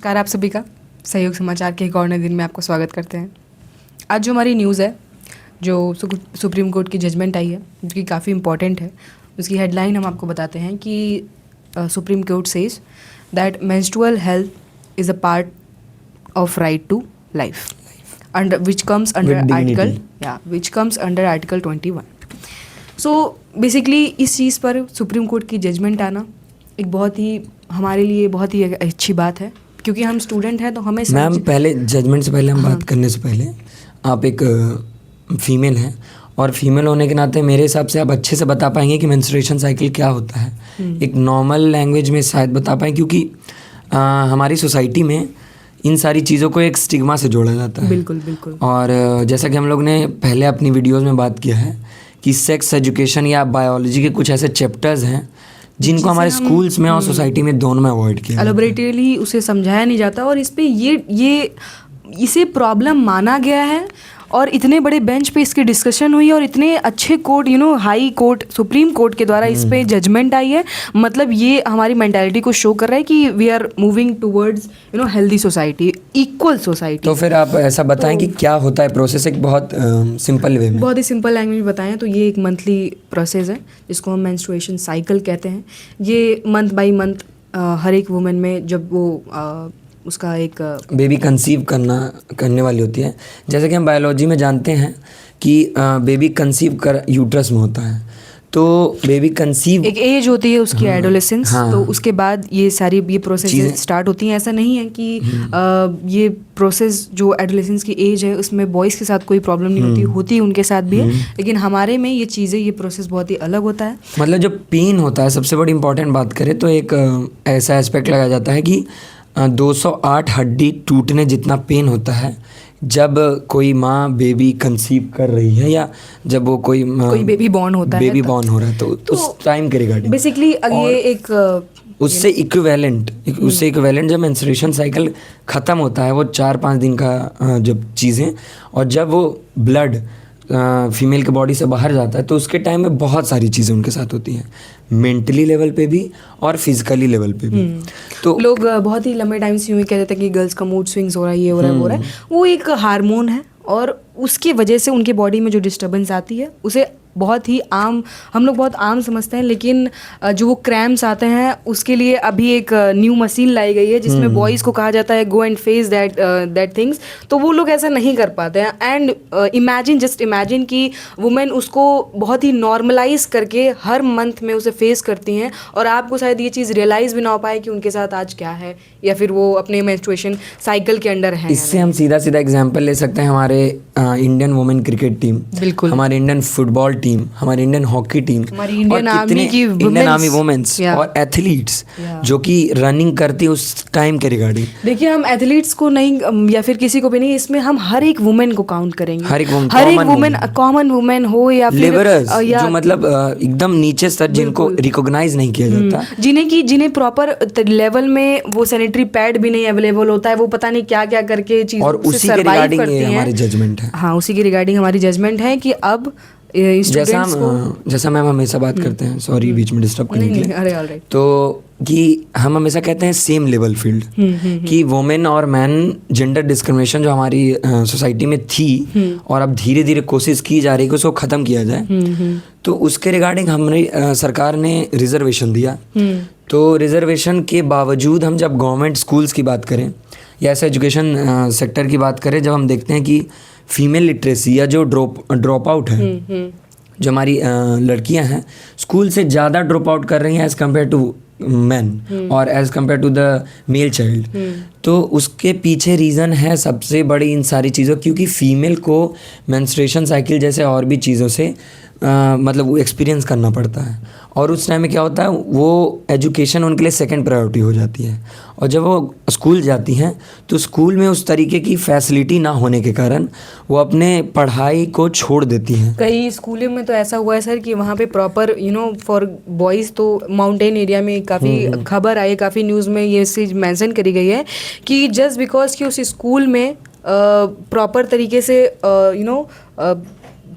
नमस्कार आप सभी का सहयोग समाचार के एक और नए दिन में आपको स्वागत करते हैं। आज जो हमारी न्यूज़ है, जो सुप्रीम कोर्ट की जजमेंट आई है, जो कि काफ़ी इम्पॉर्टेंट है, उसकी हेडलाइन हम आपको बताते हैं कि Supreme Court says that menstrual health is a part of right to life under which comes under article 21। So basically इस चीज़ पर सुप्रीम कोर्ट की जजमेंट आना एक बहुत ही हमारे लिए बहुत ही अच्छी बात है, क्योंकि हम स्टूडेंट हैं तो हमें मैम पहले जजमेंट से पहले हम बात करने से पहले आप एक फीमेल हैं और फीमेल होने के नाते मेरे हिसाब से आप अच्छे से बता पाएंगे कि मेंस्ट्रुएशन साइकिल क्या होता है। एक नॉर्मल लैंग्वेज में शायद बता पाएँ, क्योंकि हमारी सोसाइटी में इन सारी चीज़ों को एक स्टिग्मा से जोड़ा जाता है। बिल्कुल बिल्कुल। और जैसा कि हम लोग ने पहले अपनी वीडियोज़ में बात किया है कि सेक्स एजुकेशन या बायोलॉजी के कुछ ऐसे चैप्टर्स हैं जिनको हमारे स्कूल्स में और सोसाइटी में दोनों में अवॉइड किया, एलोबरेटिवली उसे समझाया नहीं जाता और इस पे इसे प्रॉब्लम माना गया है और इतने बड़े बेंच पे इसकी डिस्कशन हुई और इतने अच्छे court high court supreme court के द्वारा इस पे जजमेंट आई है। मतलब ये हमारी मेंटालिटी को शो कर रहा है कि we are moving towards healthy society, equal society. तो फिर आप ऐसा बताएं कि क्या होता है प्रोसेस, एक बहुत सिंपल वे में, बहुत ही सिंपल लैंग्वेज में बताएं तो ये एक मंथली प्रोसेस है जिसको हम मेंस्ट्रुएशन साइकिल कहते हैं। ये मंथ बाय मंथ हर एक वुमेन में जब वो उसका एक बेबी कंसीव करने वाली होती है। जैसे कि हम बायोलॉजी में जानते हैं कि बेबी कंसीव कर यूट्रस में होता है, तो बेबी कंसीव एक एज होती है उसकी, एडोलेसेंस। तो उसके बाद ये प्रोसेस स्टार्ट होती हैं। ऐसा नहीं है कि ये प्रोसेस जो एडोलेसेंस की एज है उसमें बॉयज़ के साथ कोई प्रॉब्लम नहीं होती उनके साथ भी है, लेकिन हमारे में ये प्रोसेस बहुत ही अलग होता है। मतलब जो पेन होता है, सबसे बड़ी इंपॉर्टेंट बात करें तो एक ऐसा एस्पेक्ट लगाया जाता है कि 208 हड्डी टूटने जितना पेन होता है जब कोई माँ बेबी कंसीव कर रही है या जब वो कोई बेबी बॉर्न होता है, बेबी बॉर्न हो रहा है, तो उस टाइम के रिगार्डिंग बेसिकली ये एक उससे इक्विवेलेंट जब मेंस्ट्रुएशन साइकिल ख़त्म होता है, वो 4-5 दिन का जब चीज़ें, और जब वो ब्लड फीमेल के बॉडी से बाहर जाता है तो उसके टाइम में बहुत सारी चीज़ें उनके साथ होती हैं, मेंटली लेवल पे भी और फिजिकली लेवल पे भी। तो लोग बहुत ही लंबे टाइम से यूँ ही कहते थे कि गर्ल्स का मूड स्विंग्स हो रहा है, ये हो रहा है, वो हो रहा है। वो एक हार्मोन है और उसकी वजह से उनके बॉडी में जो डिस्टर्बेंस आती है उसे हम लोग बहुत आम समझते हैं, लेकिन जो वो क्रैम्स आते हैं उसके लिए अभी एक न्यू मशीन लाई गई है जिसमें बॉयज़ को कहा जाता है go and face that things. तो वो लोग ऐसा नहीं कर पाते हैं। एंड जस्ट इमेजिन कि वुमेन उसको बहुत ही नॉर्मलाइज करके हर मंथ में उसे फेस करती हैं और आपको शायद ये चीज़ रियलाइज़ भी ना हो पाए कि उनके साथ आज क्या है या फिर वो अपने मेंस्ट्रुएशन साइकिल के अंडर है। इससे हम सीधा एग्जाम्पल ले सकते हैं हमारे इंडियन वुमेन क्रिकेट टीम, बिल्कुल, हमारे इंडियन फुटबॉल टीम, हमारी इंडियन हॉकी टीम, हमारी इंडियन आर्मी वुमेन्स और एथलीट्स जो कि रनिंग करती है उस टाइम के रिगार्डिंग। देखिए, हम एथलीट्स को नहीं या फिर किसी को भी नहीं, इसमें हम हर एक वुमेन को काउंट करेंगे। हर एक वुमेन कॉमन वुमेन हो या फिर लेबरर्स जो मतलब एकदम नीचे स्तर जिनको रिकॉग्नाइज नहीं किया जाता, जिन्हें प्रॉपर लेवल में वो सैनिटरी पैड भी नहीं अवेलेबल होता है, वो पता नहीं क्या क्या करके चीज़ और उसी के रिगार्डिंग हमारी जजमेंट है। हाँ, उसी के रिगार्डिंग हमारी जजमेंट है कि अब जैसा मैम हमेशा बात करते हैं, सॉरी बीच में डिस्टर्ब करने के लिए, तो कि हम हमेशा कहते हैं सेम लेवल फील्ड, कि वुमेन और मैन जेंडर डिस्क्रिमिनेशन जो हमारी सोसाइटी में थी और अब धीरे धीरे कोशिश की जा रही है कि उसको ख़त्म किया जाए। तो उसके रिगार्डिंग हमारी सरकार ने रिजर्वेशन दिया। तो रिजर्वेशन के बावजूद हम जब गवर्नमेंट स्कूल्स की बात करें या ऐसे एजुकेशन सेक्टर की बात करें, जब हम देखते हैं कि फीमेल लिटरेसी या जो ड्रॉप आउट है, जो हमारी लड़कियां हैं स्कूल से ज़्यादा ड्रॉप आउट कर रही हैं एज़ कम्पेयर टू मैन और as compare to the male child, तो उसके पीछे रीज़न है सबसे बड़ी इन सारी चीज़ों, क्योंकि फीमेल को मेंस्ट्रुएशन साइकिल जैसे और भी चीज़ों से मतलब वो एक्सपीरियंस करना पड़ता है, और उस टाइम में क्या होता है, वो एजुकेशन उनके लिए सेकंड प्रायोरिटी हो जाती है। और जब वो स्कूल जाती हैं तो स्कूल में उस तरीके की फैसिलिटी ना होने के कारण वो अपने पढ़ाई को छोड़ देती हैं। कई स्कूलों में तो ऐसा हुआ है सर कि वहाँ पे प्रॉपर फॉर बॉयज़, तो माउंटेन एरिया में काफ़ी खबर आई, काफ़ी न्यूज़ में ये चीज़ मेंशन करी गई है कि जस्ट बिकॉज कि उस स्कूल में प्रॉपर तरीके से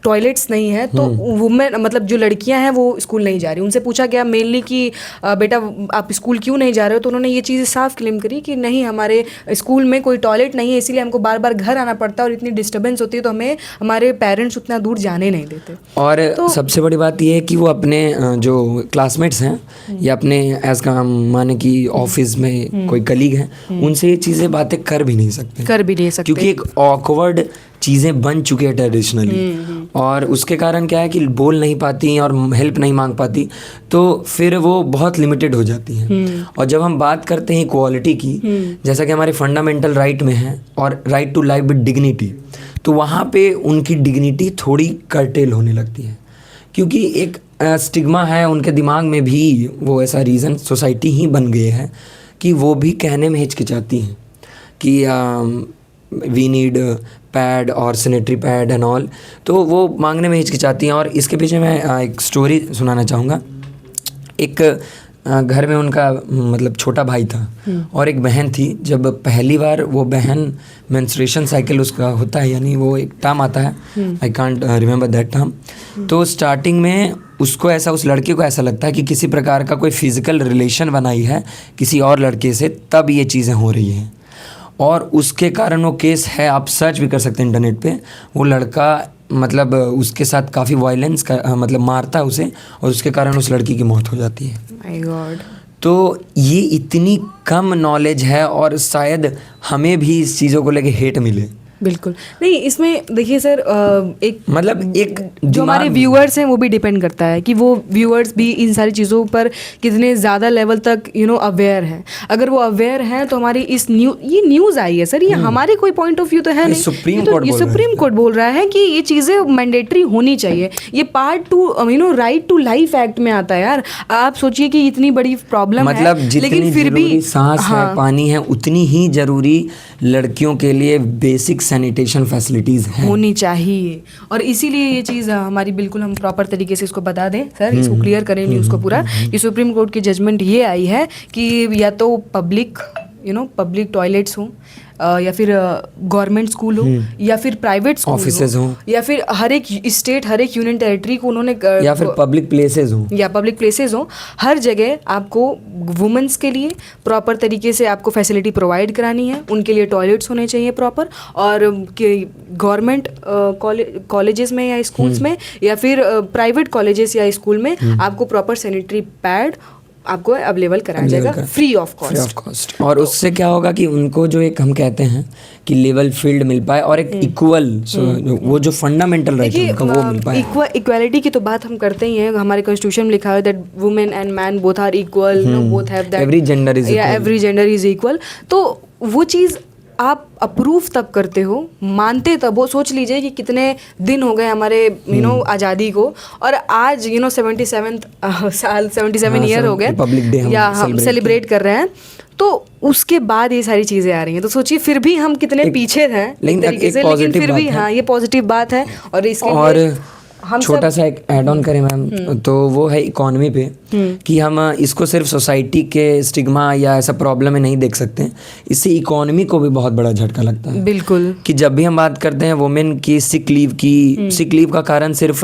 टॉयलेट्स नहीं है तो वुमेन मतलब जो लड़कियां हैं वो स्कूल नहीं जा रही। उनसे पूछा गया मेनली कि बेटा आप स्कूल क्यों नहीं जा रहे हो, तो उन्होंने ये चीज़ साफ क्लेम करी कि नहीं हमारे स्कूल में कोई टॉयलेट नहीं है, इसीलिए हमको बार बार घर आना पड़ता है और इतनी डिस्टर्बेंस होती है तो हमें हमारे पेरेंट्स उतना दूर जाने नहीं देते। और तो सबसे बड़ी बात यह है कि वो अपने जो क्लासमेट्स हैं या अपने एज का माने कि ऑफिस में कोई कलीग हैं उनसे ये चीज़ें बातें कर भी नहीं सकते क्योंकि एक ऑकवर्ड चीज़ें बन चुकी है ट्रेडिशनली, और उसके कारण क्या है कि बोल नहीं पाती और हेल्प नहीं मांग पाती, तो फिर वो बहुत लिमिटेड हो जाती हैं। और जब हम बात करते हैं इक्वालिटी की, जैसा कि हमारे फंडामेंटल राइट में है और right to life with dignity, तो वहाँ पे उनकी डिग्निटी थोड़ी कर्टेल होने लगती है क्योंकि एक स्टिग्मा है उनके दिमाग में भी, वो ऐसा रीज़न सोसाइटी ही बन गए है कि वो भी कहने में हिचकिचाती हैं कि वी नीड पैड और सैनिटरी पैड एंड ऑल, तो वो मांगने में हिचकिचाती हैं। और इसके पीछे मैं एक स्टोरी सुनाना चाहूँगा। एक घर में उनका मतलब छोटा भाई था और एक बहन थी। जब पहली बार वो बहन मेंस्ट्रुएशन साइकिल उसका होता है, यानी वो एक टर्म आता है, I can't remember that term, तो स्टार्टिंग में उसको ऐसा, उस लड़के को ऐसा लगता है कि किसी प्रकार का कोई फिजिकल रिलेशन बनाई है किसी और लड़के से, तब ये चीज़ें हो रही हैं। और उसके कारण वो केस है, आप सर्च भी कर सकते हैं इंटरनेट पे, वो लड़का मतलब उसके साथ काफ़ी वायलेंस का मतलब मारता है उसे, और उसके कारण उस लड़की की मौत हो जाती है। My God. तो ये इतनी कम नॉलेज है और शायद हमें भी इस चीज़ों को लेके हेट मिले। बिल्कुल नहीं, इसमें देखिए सर एक मतलब एक जो हमारे व्यूअर्स हैं वो भी डिपेंड करता है कि वो व्यूअर्स भी इन सारी चीज़ों पर कितने ज़्यादा लेवल तक अवेयर हैं। अगर वो अवेयर हैं तो हमारी इस ये न्यूज़ आई है सर, ये हमारे कोई पॉइंट ऑफ व्यू तो है नहीं, सुप्रीम कोर्ट बोल रहा है कि ये चीज़ें मैंडेटरी होनी चाहिए। ये part 2 right to life act में आता है यार। आप सोचिए कि इतनी बड़ी प्रॉब्लम मतलब है, लेकिन फिर भी सांस है, पानी है, उतनी ही जरूरी लड़कियों के लिए बेसिक सैनिटेशन फैसिलिटीज़ हैं, होनी चाहिए। और इसीलिए ये चीज़ हमारी बिल्कुल हम प्रॉपर तरीके से इसको बता दें सर, इसको क्लियर करें न्यूज़ को पूरा। कि सुप्रीम कोर्ट की जजमेंट ये आई है कि या तो पब्लिक टॉयलेट्स हों या फिर गवर्नमेंट स्कूल हो या फिर प्राइवेट स्कूल ऑफिसेज हो या फिर हर एक स्टेट, हर एक यूनियन टेरिटरी को उन्होंने या फिर पब्लिक प्लेसेज हो, हर जगह आपको वुमेन्स के लिए प्रॉपर तरीके से आपको फैसिलिटी प्रोवाइड करानी है। उनके लिए टॉयलेट्स होने चाहिए प्रॉपर, और गवर्नमेंट कॉलेजेस में या स्कूल्स में या फिर प्राइवेट कॉलेजेस या स्कूल में आपको प्रॉपर सैनिटरी पैड आपको अवेलेबल कराया जाएगा फ्री ऑफ कॉस्ट। और उससे क्या होगा कि उनको जो एक हम कहते हैं कि लेवल फील्ड मिल पाए और एक इक्वल वो जो फंडामेंटल राइट है उनका वो मिल पाए। इक्वालिटी की तो बात हम करते ही हैं, हमारे कॉन्स्टिट्यूशन में लिखा है that women and man both are equal, both have that, every gender is equal. तो वो चीज़ आप अप्रूव तब करते हो, मानते तब हो। सोच लीजिए कि कितने दिन हो गए हमारे आज़ादी को, और आज 77 ईयर हो गए रिपब्लिक डे हम सेलिब्रेट कर रहे हैं, तो उसके बाद ये सारी चीज़ें आ रही हैं। तो सोचिए फिर भी हम कितने पीछे हैं लेकिन फिर भी हाँ ये पॉजिटिव बात है। और इसके हम छोटा सा एक ऐड ऑन करें मैम, तो वो है इकोनॉमी पे, कि हम इसको सिर्फ सोसाइटी के स्टिग्मा या ऐसा प्रॉब्लम में नहीं देख सकते, इससे इकोनॉमी को भी बहुत बड़ा झटका लगता है। बिल्कुल, कि जब भी हम बात करते हैं वुमेन की सिक लीव का कारण सिर्फ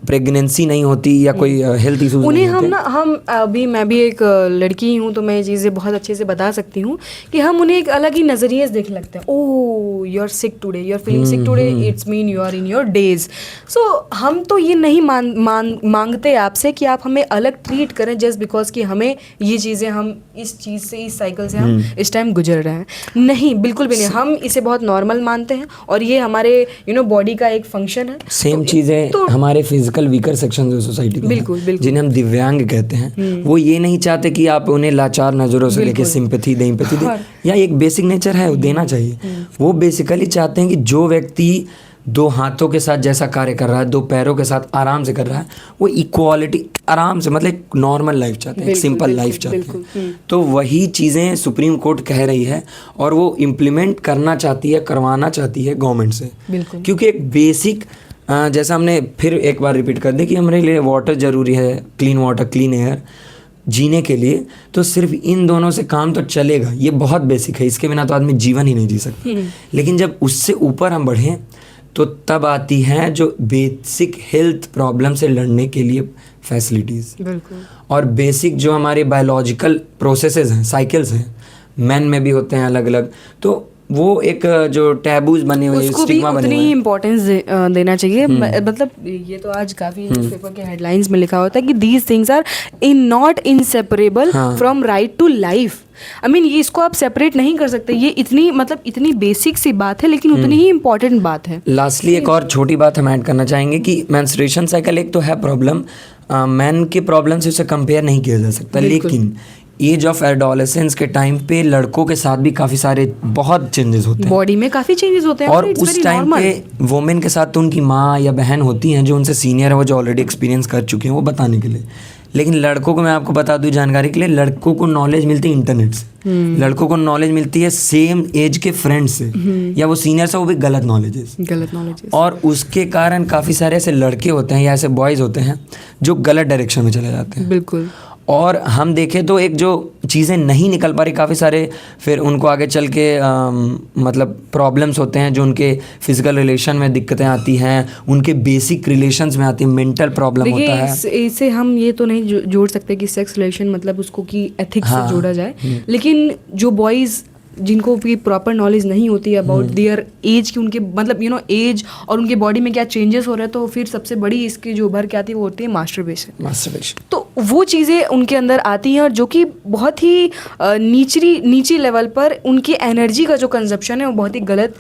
प्रेगनेंसी नहीं होती या कोई हेल्थ इशूज उन्हें हम अभी मैं भी एक लड़की हूँ तो मैं ये चीज़ें बहुत अच्छे से बता सकती हूँ कि हम उन्हें एक अलग ही नज़रिए से देखने लगते हैं। Oh you are sick today, you are feeling sick today, it's mean you are in your days. So हम तो ये नहीं मांगते आपसे कि आप हमें अलग ट्रीट करें जस्ट बिकॉज कि हमें ये चीज़ें, हम इस चीज़ से, इस साइकिल से हम इस टाइम गुजर रहे हैं। नहीं, बिल्कुल भी नहीं, हम इसे बहुत नॉर्मल मानते हैं और ये हमारे बॉडी का एक फंक्शन है। सेम चीज़ें तो हमारे फिजिकल वीकर सेक्शन जो सोसाइटी में बिल्कुल जिन्हें हम दिव्यांग कहते हैं, वो ये नहीं चाहते कि आप उन्हें लाचार नजरों से लेके सिंपैथी दें या एक बेसिक नेचर है वो देना चाहिए। वो बेसिकली चाहते हैं कि जो व्यक्ति 2 हाथों के साथ जैसा कार्य कर रहा है, 2 पैरों के साथ आराम से कर रहा है, वो इक्वालिटी आराम से, मतलब एक नॉर्मल लाइफ चाहते हैं, एक सिंपल लाइफ चाहते हैं। तो वही चीज़ें सुप्रीम कोर्ट कह रही है और वो इम्प्लीमेंट करना चाहती है, करवाना चाहती है गवर्नमेंट से, क्योंकि एक बेसिक जैसा हमने फिर एक बार रिपीट कर दें कि हमारे लिए वाटर ज़रूरी है, क्लीन वाटर, क्लीन एयर जीने के लिए, तो सिर्फ इन दोनों से काम तो चलेगा, ये बहुत बेसिक है, इसके बिना तो आदमी जीवन ही नहीं जी सकता। लेकिन जब उससे ऊपर हम बढ़ें तो तब आती हैं जो बेसिक हेल्थ प्रॉब्लम से लड़ने के लिए फैसिलिटीज़, बिल्कुल। और बेसिक जो हमारे बायोलॉजिकल प्रोसेसेस हैं, साइकिल्स हैं, मैन में भी होते हैं अलग अलग, तो वो एक जो टैबूज बने हुए, उसको भी स्टिग्मा बने उतनी हुए ही इम्पोर्टेंस देना चाहिए। मतलब ये तो आज काफ़ी न्यूज़पेपर के हेडलाइंस में लिखा होता है कि these things are not inseparable from right to life. I mean ये इसको आप सेपरेट नहीं कर सकते। ये इतनी मतलब इतनी बेसिक सी बात है, लेकिन उतनी ही इम्पोर्टेंट बात है। लास्टली एक और छोटी बात हम ऐड करना चाहेंगे कि मेंस्ट्रुएशन साइकिल एक तो है प्रॉब्लम, मैन के प्रॉब्लम से उसे कंपेयर नहीं किया जा सकता, लेकिन एज ऑफ एडोलेसेंस के टाइम पे लड़कों के साथ भी काफ़ी सारे बहुत चेंजेस होते हैं, बॉडी में काफ़ी चेंजेस होते हैं, और उस टाइम पे वुमेन के साथ तो उनकी माँ या बहन होती हैं जो उनसे सीनियर है, वो जो ऑलरेडी एक्सपीरियंस कर चुके हैं, वो बताने के लिए। लेकिन लड़कों को मैं आपको बता दूं जानकारी के लिए, लड़कों को नॉलेज मिलती है इंटरनेट से, लड़कों को नॉलेज मिलती है सेम एज के फ्रेंड से, या वो सीनियर से, वो भी गलत नॉलेज। और उसके कारण काफ़ी सारे ऐसे लड़के होते हैं या ऐसे बॉयज़ होते हैं जो गलत डायरेक्शन में चले जाते हैं। बिल्कुल। और हम देखें तो एक जो चीज़ें नहीं निकल पा रही काफ़ी सारे, फिर उनको आगे चल के मतलब प्रॉब्लम्स होते हैं जो उनके फिजिकल रिलेशन में दिक्कतें आती हैं, उनके बेसिक रिलेशंस में आती है, मेंटल प्रॉब्लम होता है। इसे हम ये तो नहीं जोड़ सकते कि सेक्स रिलेशन मतलब उसको कि एथिक्स से जोड़ा जाए, लेकिन जो बॉयज़ जिनको भी प्रॉपर नॉलेज नहीं होती है अबाउट देयर एज की, उनके मतलब एज और उनके बॉडी में क्या चेंजेस हो रहे हैं, तो फिर सबसे बड़ी इसकी जो उभर के आती है वो होती है मास्टरबेशन। तो वो चीज़ें उनके अंदर आती हैं, और जो कि बहुत ही नीची लेवल पर उनकी एनर्जी का जो कंजप्शन है वो बहुत ही गलत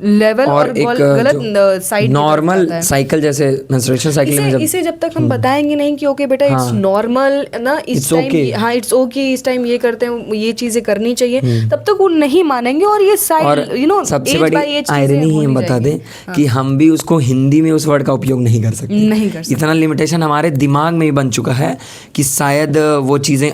लेवल और गलत साइड नॉर्मल साइकिल जैसे मेंस्ट्रुएशन साइकिल में इसे जब तक हम बताएंगे नहीं कि ओके बेटा इट्स नॉर्मल ना, इस टाइम हाँ इट्स ओके, इस टाइम ये करते हैं, ये चीजें करनी चाहिए, तब तक वो नहीं मानेंगे। और ये साइड सबसे बड़ी आयरनी ही हम बता दें कि हम भी उसको हिंदी में उस वर्ड का उपयोग नहीं कर सकते। इतना लिमिटेशन हमारे दिमाग में ही बन चुका है कि शायद वो चीज़ें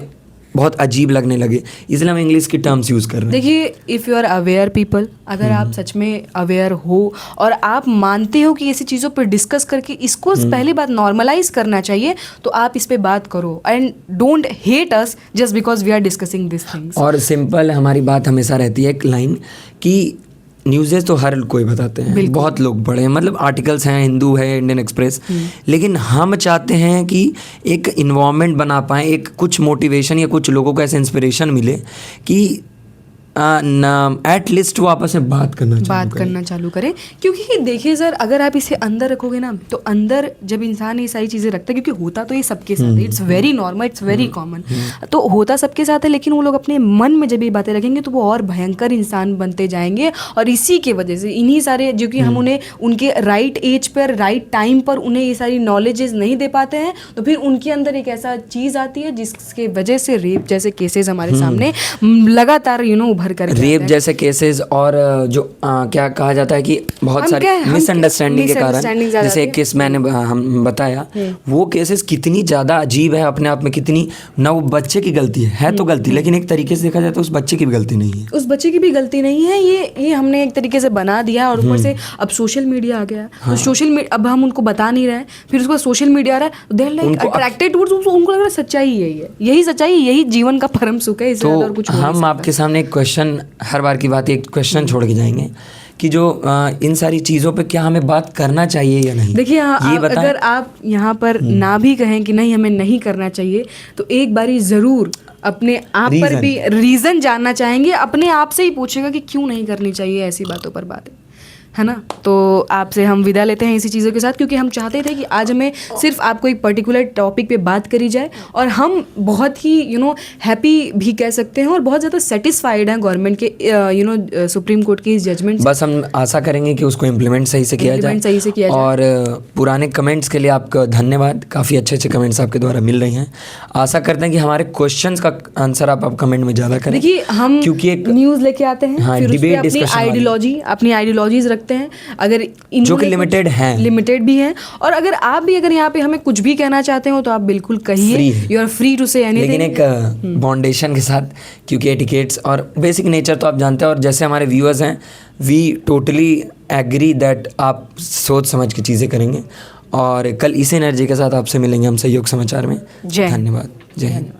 बहुत अजीब लगने लगे, इसलिए हम इंग्लिश की टर्म्स यूज़ कर रहे हैं। देखिए, if you are aware people, अगर आप सच में अवेयर हो और आप मानते हो कि ऐसी चीज़ों पर डिस्कस करके इसको पहली बात नॉर्मलाइज करना चाहिए, तो आप इस पे बात करो and don't hate us just because we are discussing this things. और सिंपल हमारी बात हमेशा रहती है एक लाइन कि न्यूज़ेस तो हर कोई बताते हैं, बहुत लोग पढ़े, मतलब आर्टिकल्स हैं, हिंदू है, इंडियन एक्सप्रेस, लेकिन हम चाहते हैं कि एक इन्वायरमेंट बना पाएँ, एक कुछ मोटिवेशन या कुछ लोगों को ऐसे इंस्पिरेशन मिले कि एट लीस्ट वो आपस में बात करना चालू करें। क्योंकि देखिए सर, अगर आप इसे अंदर रखोगे ना, तो अंदर जब इंसान ये सारी चीज़ें रखता है, क्योंकि होता तो ये सबके साथ है, it's very normal, it's very common, तो होता सबके साथ है, लेकिन वो लोग अपने मन में जब ये बातें रखेंगे तो वो और भयंकर इंसान बनते जाएंगे। और इसी के वजह से इन्हीं सारे, जो कि हम उन्हें उनके राइट एज पर, राइट टाइम पर उन्हें ये सारी नॉलेजेस नहीं दे पाते हैं, तो फिर उनके अंदर एक ऐसा चीज़ आती है जिसके वजह से रेप जैसे केसेस हमारे सामने लगातार उभर कर रेप जैसे केसेस, और जो क्या कहा जाता है कि बहुत सारी मिसअंडरस्टैंडिंग के कारण, जैसे एक केस मैंने हम बताया, वो केसेस कितनी ज़्यादा अजीब है अपने आप में, कितनी ना वो बच्चे की गलती है तो गलती, लेकिन एक तरीके से देखा जाए तो उस बच्चे की भी गलती नहीं है, ये हमने एक तरीके से बना दिया। और ऊपर से अब सोशल मीडिया आ गया, तो सोशल मीडिया अब हम उनको बता नहीं रहे, फिर उसको सोशल मीडिया आ रहा है, they are like attracted towards, उनको लग रहा है सच्चाई यही सच्चाई, यही जीवन का परम सुख है। तो हम आपके सामने एक क्वेश्चन, हर बार की बात एक क्वेश्चन छोड़ के जाएंगे कि जो इन सारी चीज़ों पे क्या हमें बात करना चाहिए या नहीं। देखिए, अगर आप यहाँ पर ना भी कहें कि नहीं हमें नहीं करना चाहिए, तो एक बारी ज़रूर अपने आप पर भी रीज़न जानना चाहेंगे, अपने आप से ही पूछेगा कि क्यों नहीं करनी चाहिए ऐसी बातों पर बातें, है ना। तो आपसे हम विदा लेते हैं इसी चीज़ों के साथ, क्योंकि हम चाहते थे कि आज हमें सिर्फ आपको एक पर्टिकुलर टॉपिक पे बात करी जाए, और हम बहुत ही हैप्पी भी कह सकते हैं और बहुत ज़्यादा सेटिस्फाइड हैं गवर्नमेंट के सुप्रीम कोर्ट के इस जजमेंट। बस हम आशा करेंगे कि उसको इम्प्लीमेंट सही से किया जाए। और पुराने कमेंट्स के लिए आपका धन्यवाद, काफ़ी अच्छे कमेंट्स आपके द्वारा मिल रहे हैं। आशा करते हैं कि हमारे क्वेश्चन का आंसर आप कमेंट में ज़्यादा करें। देखिए, हम क्योंकि एक न्यूज़ लेके आते हैं, फिर डिबेट अपनी आइडियोलॉजीज रखते हैं, अगर जो कि लिमिटेड भी हैं, और अगर आप भी अगर यहाँ पे हमें कुछ भी कहना चाहते हो तो आप बिल्कुल कहिए, you are free to say anything, लेकिन एक बाउंडेशन के साथ, क्योंकि एटिकेट्स और बेसिक नेचर तो आप जानते हैं, और जैसे हमारे व्यूअर्स हैं, वी टोटली एग्री दैट आप सोच समझ के चीज़ें करेंगे। और कल इसी एनर्जी के साथ आपसे मिलेंगे हम सहयोग समाचार में। धन्यवाद। जय हिंद।